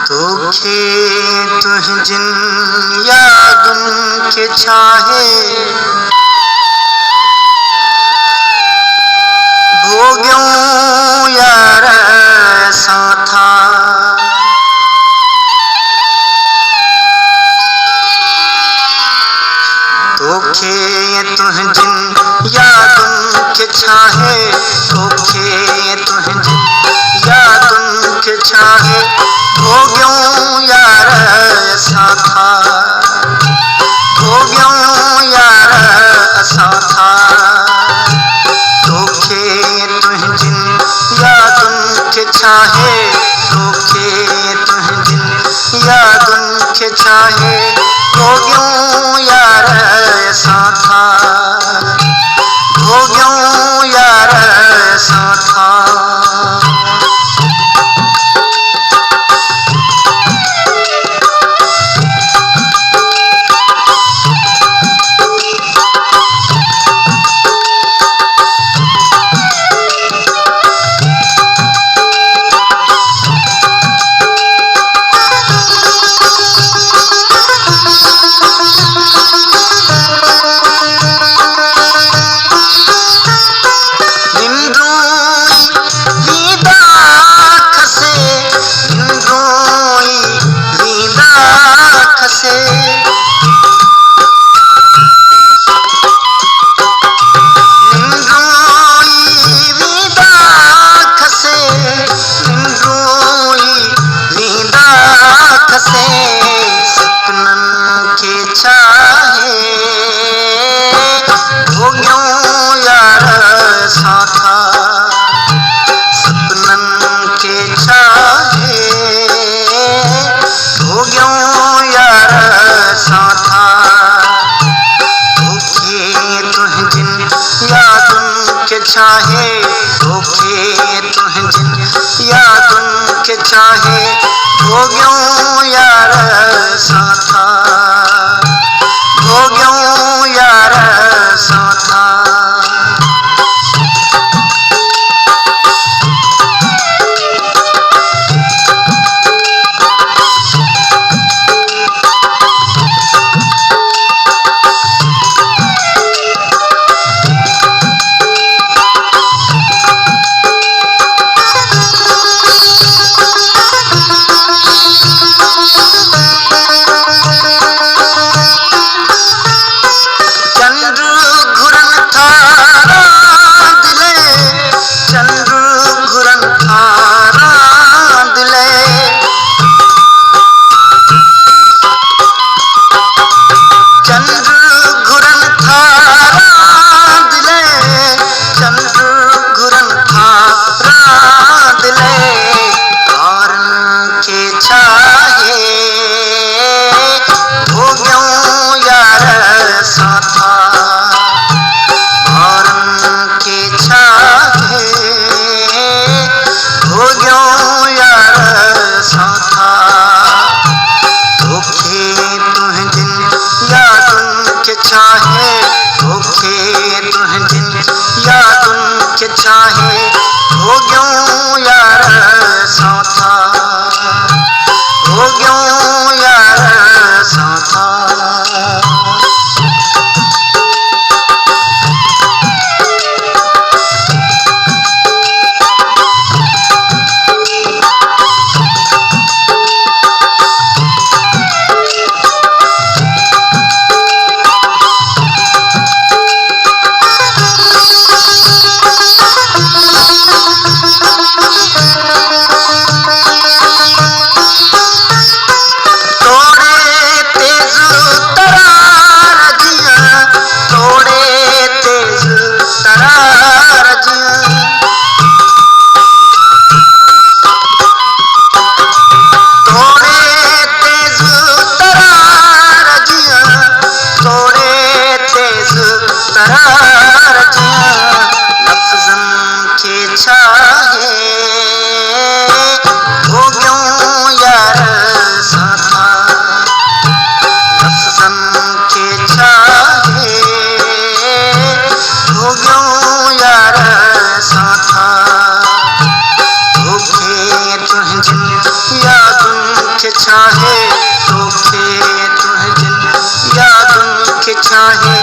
तोखे तुह जिन यादुन के छाहे भोग्यूं यार साथा। तोखे तुह जिन यादुन के छाहे तोखे तुह जिन यादुन के छाहे भोग्यूं यार साथा भोग्यूं यार साथा। तोखे तुह जिन यादुन के छाहे तोखे तुह जिन यादुन के छाहे भोग्यूं यार साथा भोग्यूं यार साथा। छाहे तोखे तुह जिन यादुन के छाहे भोग्यूं यार साथा भोग्यूं यार साथा। छाहे भोग्यूं यार साथा भोग्यूं यार साथा। खे छाहे तोखे तुंहिंजनि यादुनि खे छाहे